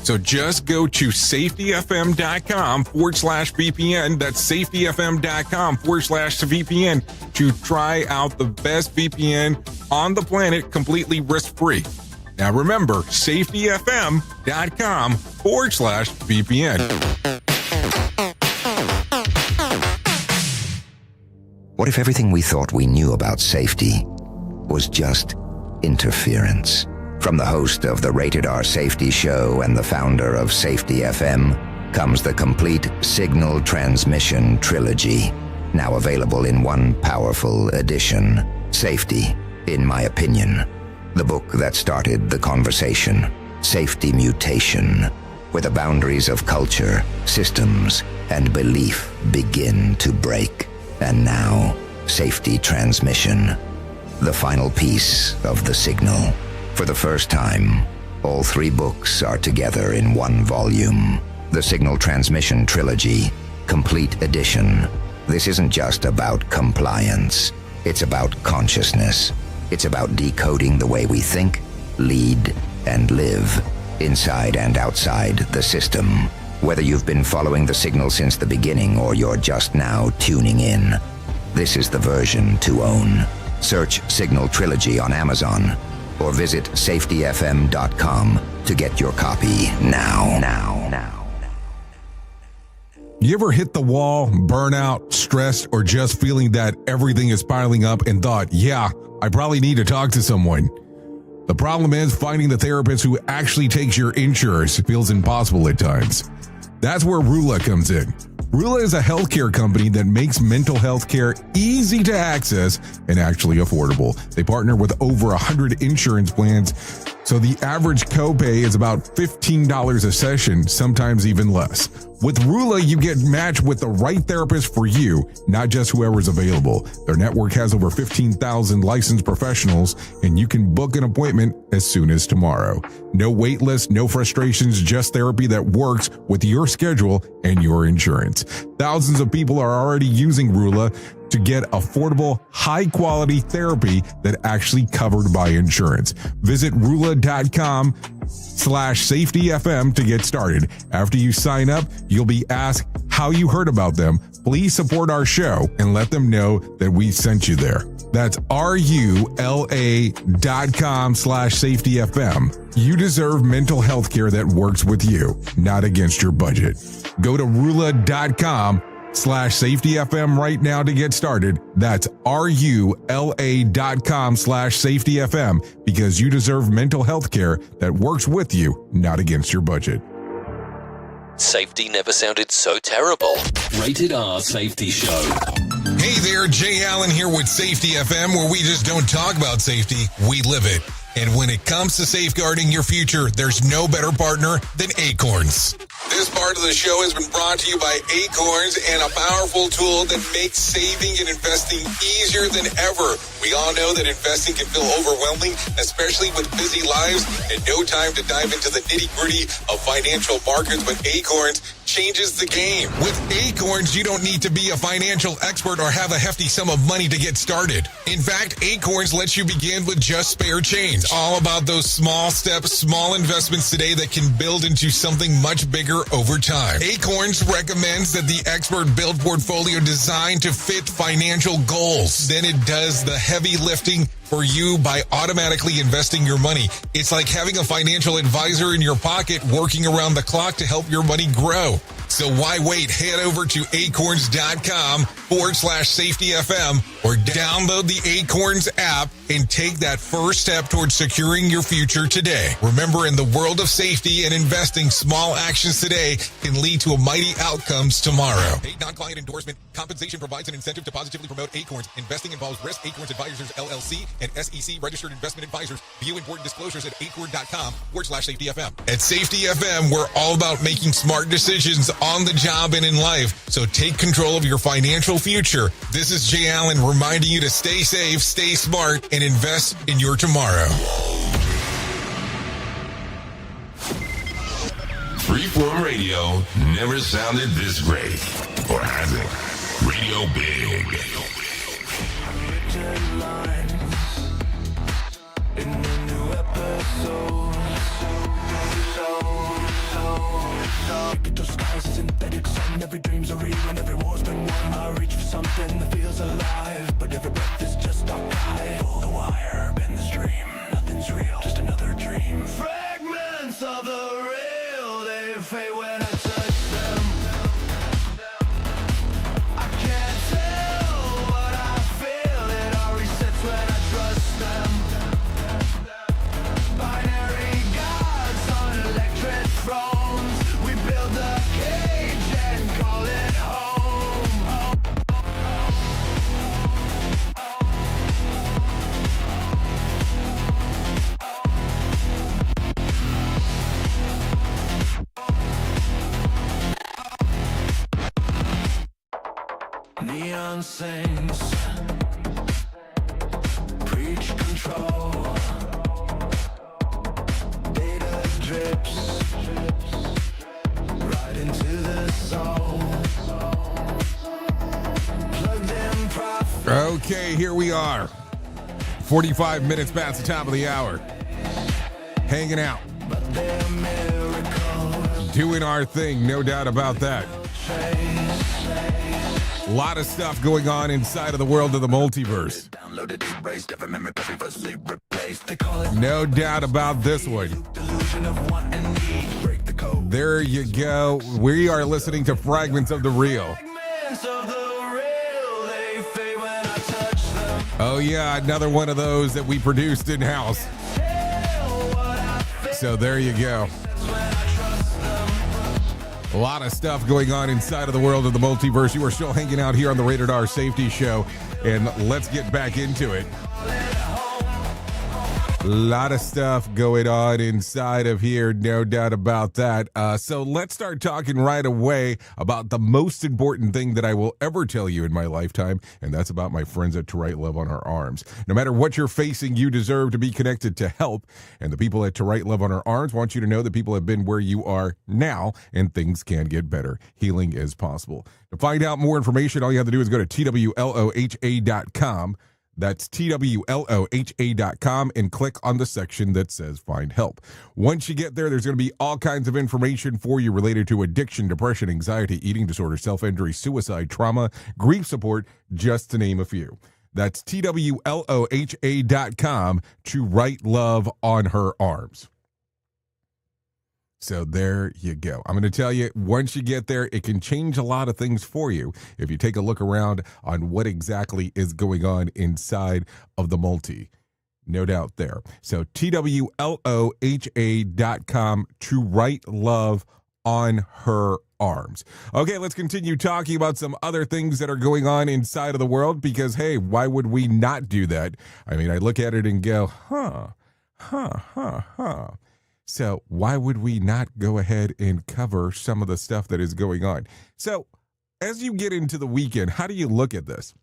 So just go to safetyfm.com/VPN. That's safetyfm.com/VPN to try out the best VPN on the planet completely risk-free. Now remember, safetyfm.com/VPN. What if everything we thought we knew about safety was just interference? From the host of the Rated R Safety Show and the founder of Safety FM comes the complete signal transmission trilogy, now available in one powerful edition. Safety, in my opinion, the book that started the conversation, Safety Mutation, where the boundaries of culture, systems, and belief begin to break. And now, Safety Transmission, the final piece of the signal. For the first time, all 3 books are together in one volume. The Signal Transmission Trilogy, Complete Edition. This isn't just about compliance. It's about consciousness. It's about decoding the way we think, lead, and live, inside and outside the system. Whether you've been following the signal since the beginning or you're just now tuning in, this is the version to own. Search Signal Trilogy on Amazon or visit safetyfm.com to get your copy now. You ever hit the wall, burnout, stressed, or just feeling that everything is piling up and thought, yeah, I probably need to talk to someone? The problem is finding the therapist who actually takes your insurance feels impossible at times. That's where Rula comes in. Rula is a healthcare company that makes mental health care easy to access and actually affordable. They partner with over 100 insurance plans, so the average copay is about $15 a session, sometimes even less. With Rula, you get matched with the right therapist for you, not just whoever's available. Their network has over 15,000 licensed professionals, and you can book an appointment as soon as tomorrow. No wait list, no frustrations, just therapy that works with your schedule and your insurance. Thousands of people are already using Rula to get affordable, high-quality therapy that actually covered by insurance. Visit rula.com/safetyfm to get started. After you sign up, you'll be asked how you heard about them. Please support our show and let them know that we sent you there. That's rula.com/safetyfm. You deserve mental health care that works with you, not against your budget. Go to rula.com/safetyfm right now to get started. That's rula.com/safetyfm, because you deserve mental health care that works with you, not against your budget. Safety never sounded so terrible. Rated R Safety Show. Hey there, Jay Allen here with Safety FM, where we just don't talk about safety, we live it. And when it comes to safeguarding your future, there's no better partner than Acorns. This part of the show has been brought to you by Acorns, and a powerful tool that makes saving and investing easier than ever. We all know that investing can feel overwhelming, especially with busy lives and no time to dive into the nitty-gritty of financial markets, but Acorns changes the game. With Acorns, you don't need to be a financial expert or have a hefty sum of money to get started. In fact, Acorns lets you begin with just spare change. It's all about those small steps, small investments today that can build into something much bigger over time. Acorns recommends that the expert build portfolio designed to fit financial goals. Then it does the heavy lifting for you by automatically investing your money. It's like having a financial advisor in your pocket working around the clock to help your money grow. So why wait? Head over to acorns.com/safetyfm or download the Acorns app and take that first step towards securing your future today. Remember, in the world of safety and investing, small actions today can lead to mighty outcomes tomorrow. Paid non-client endorsement. Compensation provides an incentive to positively promote Acorns. Investing involves risk. Acorns Advisors, LLC, and SEC registered investment advisors. View important disclosures at acorn.com/safetyfm. At Safety FM, we're all about making smart decisions on the job and in life. So take control of your financial future. This is Jay Allen reminding you to stay safe, stay smart, and invest in your tomorrow. Freeform radio never sounded this great. Or has it? Radio Big. In a new episode. Disguised synthetics and every dream's a real and every war's been won. I reach for something that feels alive, but every breath is just archive. Pull the wire, bend the stream. Nothing's real, just another dream. Fragments of the real, they fade when I touch them. I can't tell everyone sings. Preach control. Data drips right into the soul. Plugged in profit. Okay, here we are. 45 minutes past the top of the hour. Hanging out. Doing our thing, no doubt about that. A lot of stuff going on inside of the world of the multiverse. No doubt about this one. There you go. We are listening to Fragments of the Real. Oh yeah, another one of those that we produced in-house. So there you go. A lot of stuff going on inside of the world of the multiverse. You are still hanging out here on the Rated R Safety Show, and let's get back into it. A lot of stuff going on inside of here, no doubt about that. So let's start talking right away about the most important thing that I will ever tell you in my lifetime, and that's about my friends at To Right Love on Our Arms. No matter what you're facing, you deserve to be connected to help, and the people at To Right Love on Our Arms want you to know that people have been where you are now, and things can get better. Healing is possible. To find out more information, all you have to do is go to twloha.com. That's twloha.com and click on the section that says Find Help. Once you get there, there's going to be all kinds of information for you related to addiction, depression, anxiety, eating disorder, self-injury, suicide, trauma, grief support, just to name a few. That's twloha.com. To Right Love on Her Arms. So there you go. I'm going to tell you, once you get there, it can change a lot of things for you if you take a look around on what exactly is going on inside of the multi. No doubt there. So twloha.com. To Right Love on Her Arms. Okay, let's continue talking about some other things that are going on inside of the world because, hey, why would we not do that? I mean, I look at it and go, So why would we not go ahead and cover some of the stuff that is going on? So as you get into the weekend, how do you look at this?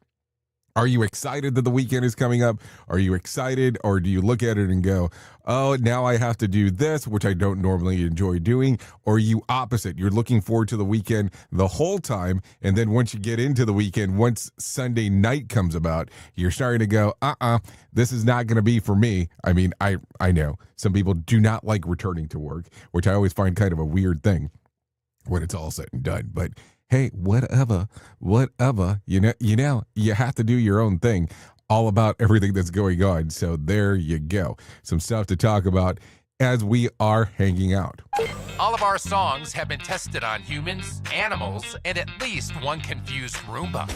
Are you excited that the weekend is coming up? Are you excited, or do you look at it and go, oh, now I have to do this, which I don't normally enjoy doing? Or are you opposite? You're looking forward to the weekend the whole time, and then once you get into the weekend, once Sunday night comes about, you're starting to go, this is not going to be for me. I mean, I know some people do not like returning to work, which I always find kind of a weird thing when it's all said and done. But hey, whatever, you know, you have to do your own thing, all about everything that's going on. So there you go. Some stuff to talk about as we are hanging out. All of our songs have been tested on humans, animals, and at least one confused Roomba.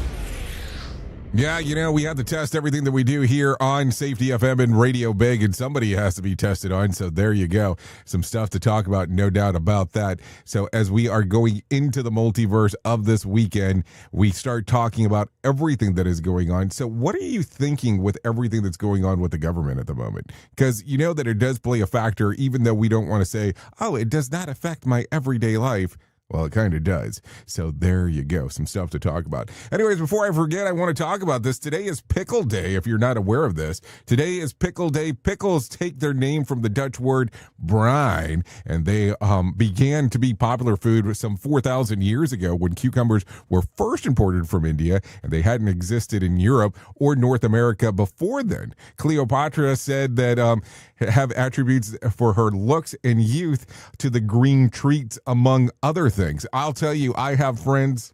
Yeah, you know, we have to test everything that we do here on Safety FM and Radio Big, and somebody has to be tested on, so there you go. Some stuff to talk about, no doubt about that. So as we are going into the multiverse of this weekend, we start talking about everything that is going on. So what are you thinking with everything that's going on with the government at the moment? Because you know that it does play a factor, even though we don't want to say, oh, it does not affect my everyday life. Well, it kind of does. So there you go. Some stuff to talk about. Anyways, before I forget, I want to talk about this. Today is Pickle Day, if you're not aware of this. Today is Pickle Day. Pickles take their name from the Dutch word brine, and they began to be popular food some 4,000 years ago when cucumbers were first imported from India, and they hadn't existed in Europe or North America before then. Cleopatra said that have attributes for her looks and youth to the green treats, among other things. I'll tell you, I have friends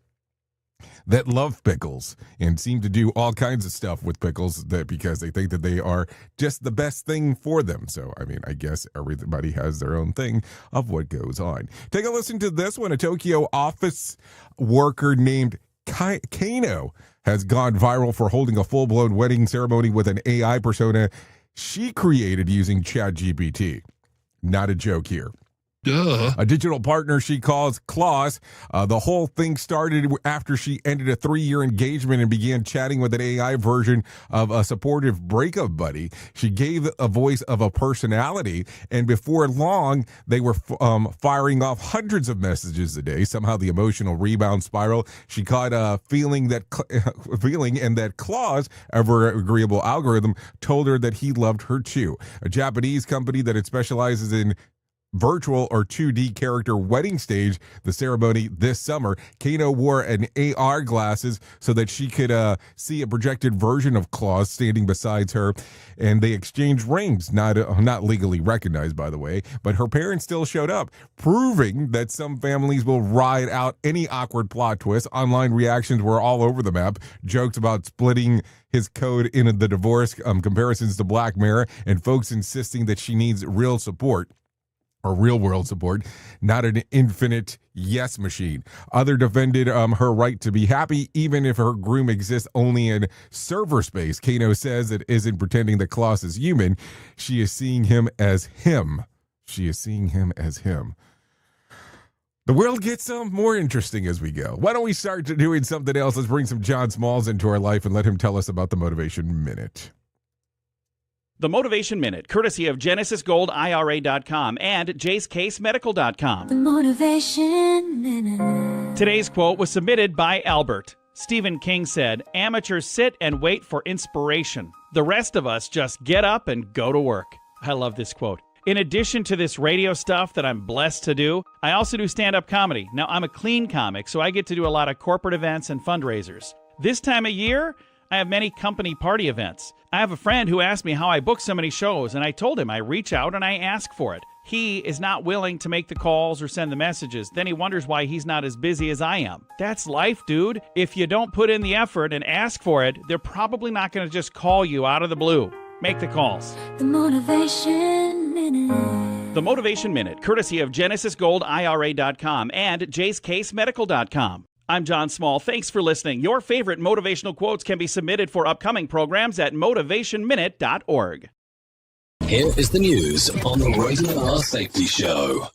that love pickles and seem to do all kinds of stuff with pickles that because they think that they are just the best thing for them. So, I mean, I guess everybody has their own thing of what goes on. Take a listen to this one. A Tokyo office worker named Kano has gone viral for holding a full-blown wedding ceremony with an AI persona she created using ChatGPT. Not a joke here. Duh. A digital partner she calls Claus. The whole thing started after she ended a 3-year engagement and began chatting with an AI version of a supportive breakup buddy. She gave a voice of a personality, and before long, they were firing off hundreds of messages a day. Somehow, the emotional rebound spiral. She caught a feeling, and that Claus, ever agreeable algorithm, told her that he loved her too. A Japanese company that specializes in virtual or 2D character wedding stage the ceremony this summer. Kano wore an AR glasses so that she could see a projected version of Claus standing beside her, and they exchanged rings, not legally recognized, by the way, but her parents still showed up, proving that some families will ride out any awkward plot twist. Online reactions were all over the map. Jokes about splitting his code in the divorce, comparisons to Black Mirror, and folks insisting that she needs real support, or real-world support, not an infinite yes machine. Other defended her right to be happy, even if her groom exists only in server space. Kano says it isn't pretending that Claus is human. She is seeing him as him. The world gets more interesting as we go. Why don't we start doing something else? Let's bring some John Smalls into our life and let him tell us about the Motivation Minute. The Motivation Minute, courtesy of GenesisGoldIRA.com and JaceCaseMedical.com. The Motivation Minute. Today's quote was submitted by Albert. Stephen King said, "Amateurs sit and wait for inspiration. The rest of us just get up and go to work." I love this quote. In addition to this radio stuff that I'm blessed to do, I also do stand-up comedy. Now, I'm a clean comic, so I get to do a lot of corporate events and fundraisers. This time of year, I have many company party events. I have a friend who asked me how I book so many shows, and I told him I reach out and I ask for it. He is not willing to make the calls or send the messages. Then he wonders why he's not as busy as I am. That's life, dude. If you don't put in the effort and ask for it, they're probably not going to just call you out of the blue. Make the calls. The Motivation Minute. The Motivation Minute, courtesy of GenesisGoldIRA.com and JaceCaseMedical.com. I'm John Small. Thanks for listening. Your favorite motivational quotes can be submitted for upcoming programs at motivationminute.org. Here is the news on the Rated R Safety Show.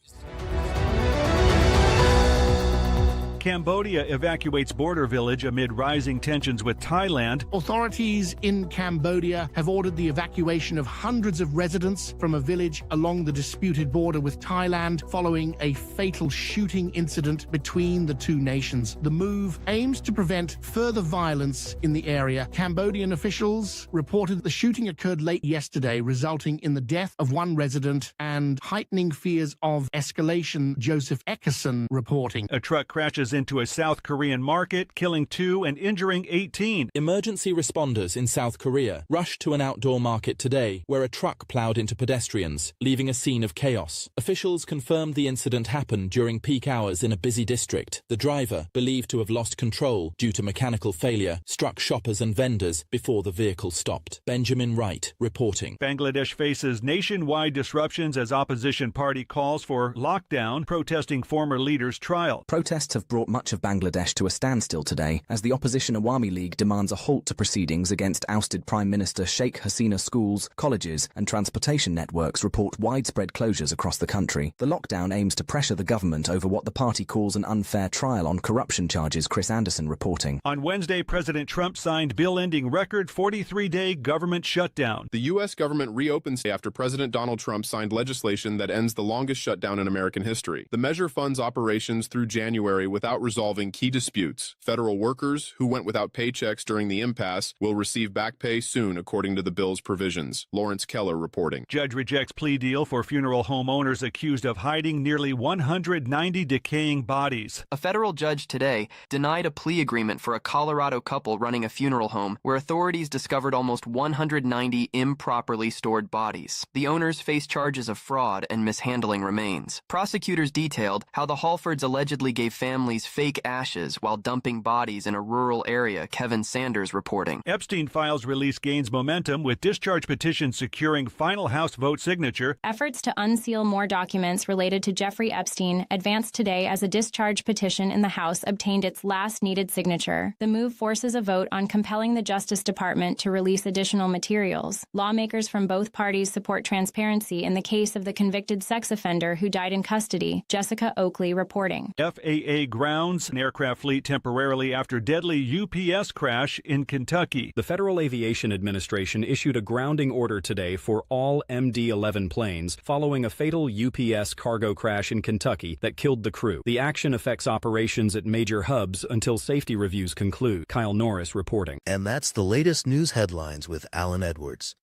Cambodia evacuates border village amid rising tensions with Thailand. Authorities in Cambodia have ordered the evacuation of hundreds of residents from a village along the disputed border with Thailand following a fatal shooting incident between the two nations. The move aims to prevent further violence in the area. Cambodian officials reported the shooting occurred late yesterday, resulting in the death of one resident and heightening fears of escalation, Joseph Eckerson reporting. A truck crashes into a South Korean market, killing 2 and injuring 18. Emergency responders in South Korea rushed to an outdoor market today where a truck plowed into pedestrians, leaving a scene of chaos. Officials confirmed the incident happened during peak hours in a busy district. The driver, believed to have lost control due to mechanical failure, struck shoppers and vendors before the vehicle stopped. Benjamin Wright reporting. Bangladesh faces nationwide disruptions as opposition party calls for lockdown, protesting former leader's trial. Protests have brought much of Bangladesh to a standstill today as the opposition Awami League demands a halt to proceedings against ousted Prime Minister Sheikh Hasina. Schools, colleges and transportation networks report widespread closures across the country. The lockdown aims to pressure the government over what the party calls an unfair trial on corruption charges. Chris Anderson reporting. On Wednesday, President Trump signed bill ending record 43-day government shutdown. The U.S. government reopens after President Donald Trump signed legislation that ends the longest shutdown in American history. The measure funds operations through January without resolving key disputes. Federal workers who went without paychecks during the impasse will receive back pay soon, according to the bill's provisions. Lawrence Keller reporting. Judge rejects plea deal for funeral home owners accused of hiding nearly 190 decaying bodies. A federal judge today denied a plea agreement for a Colorado couple running a funeral home where authorities discovered almost 190 improperly stored bodies. The owners face charges of fraud and mishandling remains. Prosecutors detailed how the Halfords allegedly gave families family's fake ashes while dumping bodies in a rural area, Kevin Sanders reporting. Epstein files release gains momentum with discharge petition securing final House vote signature. Efforts to unseal more documents related to Jeffrey Epstein advanced today as a discharge petition in the House obtained its last needed signature. The move forces a vote on compelling the Justice Department to release additional materials. Lawmakers from both parties support transparency in the case of the convicted sex offender who died in custody, Jessica Oakley reporting. FAA grounds an aircraft fleet temporarily after deadly UPS crash in Kentucky. The Federal Aviation Administration issued a grounding order today for all MD-11 planes following a fatal UPS cargo crash in Kentucky that killed the crew. The action affects operations at major hubs until safety reviews conclude. Kyle Norris reporting. And that's the latest news headlines with Alan Edwards.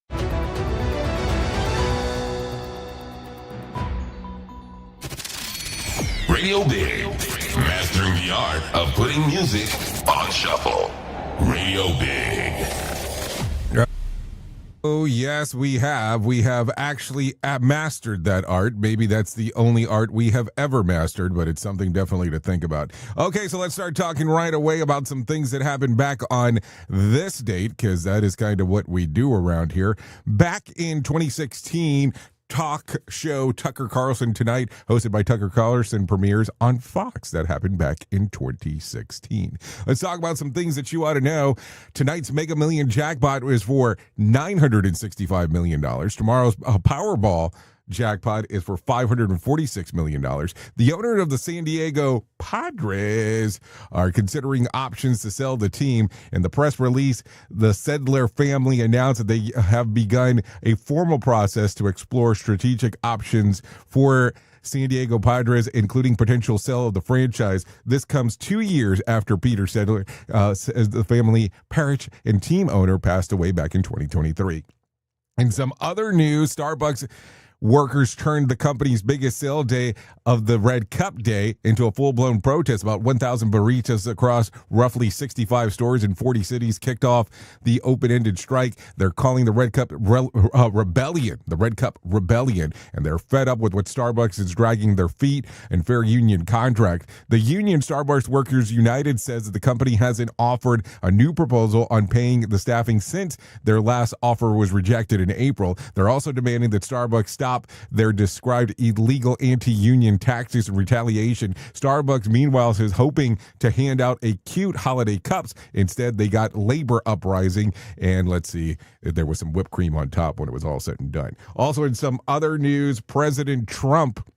Radio Big, mastering the art of putting music on shuffle. Radio Big. Oh, yes, we have. We have actually mastered that art. Maybe that's the only art we have ever mastered, but it's something definitely to think about. Okay, so let's start talking right away about some things that happened back on this date, because that is kind of what we do around here. Back in 2016, talk show Tucker Carlson Tonight, hosted by Tucker Carlson, premieres on Fox. That happened back in 2016. Let's talk about some things that you ought to know. Tonight's Mega Million jackpot is for $965 million. Tomorrow's Powerball jackpot is for $546 million. The owner of the San Diego Padres are considering options to sell the team. In the press release, the Sedler family announced that they have begun a formal process to explore strategic options for San Diego Padres, including potential sale of the franchise. This comes 2 years after Peter Sedler, the family parent and team owner, passed away back in 2023. In some other news, Starbucks workers turned the company's biggest sale day of the Red Cup Day into a full-blown protest. About 1,000 baristas across roughly 65 stores in 40 cities kicked off the open-ended strike. They're calling the Red Cup Rebellion, the Red Cup Rebellion, and they're fed up with what Starbucks is dragging their feet and fair union contract. The union, Starbucks Workers United, says that the company hasn't offered a new proposal on paying the staffing since their last offer was rejected in April. They're also demanding that Starbucks stop their described illegal anti-union tactics and retaliation. Starbucks, meanwhile, is hoping to hand out a cute holiday cups. Instead, they got labor uprising, and let's see, there was some whipped cream on top when it was all said and done. Also, in some other news, President Trump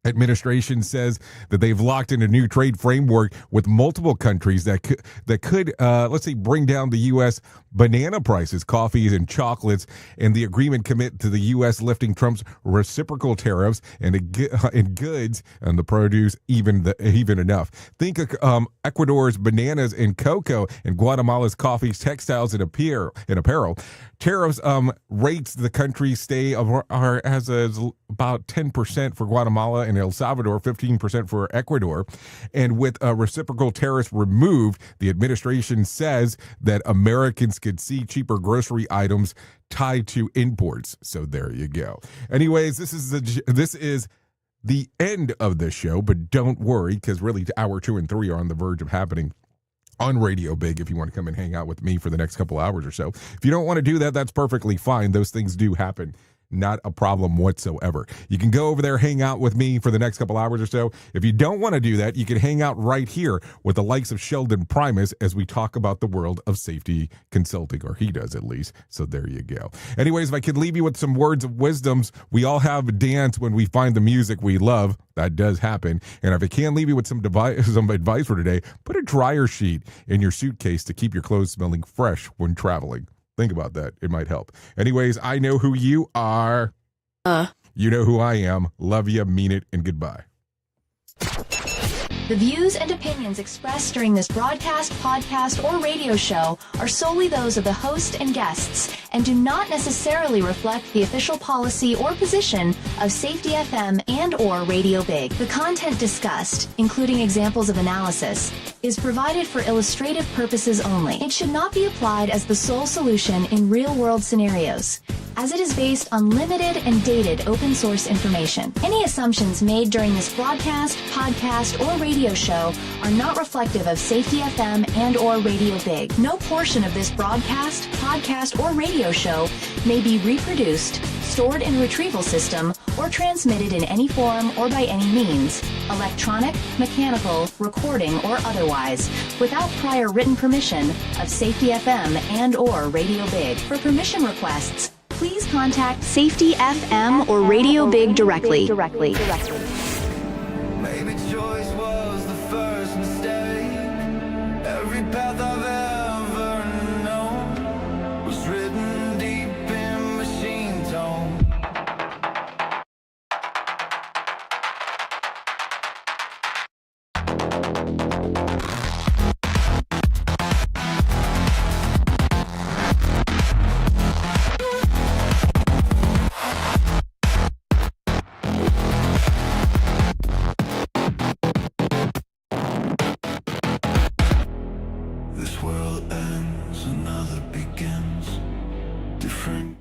administration says that they've locked in a new trade framework with multiple countries that could let's say, bring down the U.S. banana prices, coffees, and chocolates. And the agreement commit to the U.S. lifting Trump's reciprocal tariffs and goods and the produce even enough. Think of Ecuador's bananas and cocoa and Guatemala's coffees, textiles, and apparel. Tariffs rates the country stay as about 10% for Guatemala and El Salvador, 15% for Ecuador. And with reciprocal tariffs removed, the administration says that Americans could see cheaper grocery items tied to imports. So there you go. Anyways, this is the end of the show, but don't worry, because really hour 2 and 3 are on the verge of happening on Radio Big if you want to come and hang out with me for the next couple hours or so. If you don't want to do that, that's perfectly fine. Those things do happen. Not a problem whatsoever. You can go over there, hang out with me for the next couple hours or so. If you don't want to do that, you can hang out right here with the likes of Sheldon Primus as we talk about the world of safety consulting, or he does at least. So there you go. Anyways, if I could leave you with some words of wisdoms, we all have a dance when we find the music we love. That does happen. And if I can leave you with some advice for today, put a dryer sheet in your suitcase to keep your clothes smelling fresh when traveling. Think about that. It might help. Anyways, I know who you are. You know who I am. Love you, mean it, and goodbye. The views and opinions expressed during this broadcast, podcast, or radio show are solely those of the host and guests and do not necessarily reflect the official policy or position of Safety FM and/or Radio Big. The content discussed, including examples of analysis, is provided for illustrative purposes only. It should not be applied as the sole solution in real-world scenarios. as it is based on limited and dated open source information. Any assumptions made during this broadcast, podcast, or radio show are not reflective of Safety FM and or Radio Big. No portion of this broadcast, podcast, or radio show may be reproduced, stored in a retrieval system, or transmitted in any form or by any means, electronic, mechanical, recording, or otherwise, without prior written permission of Safety FM and or Radio Big. For permission requests, please contact Safety FM or Radio Big directly. Maybe choice was the first mistake. Every path I've ever known was written deep in machine tone. This world ends, another begins. Different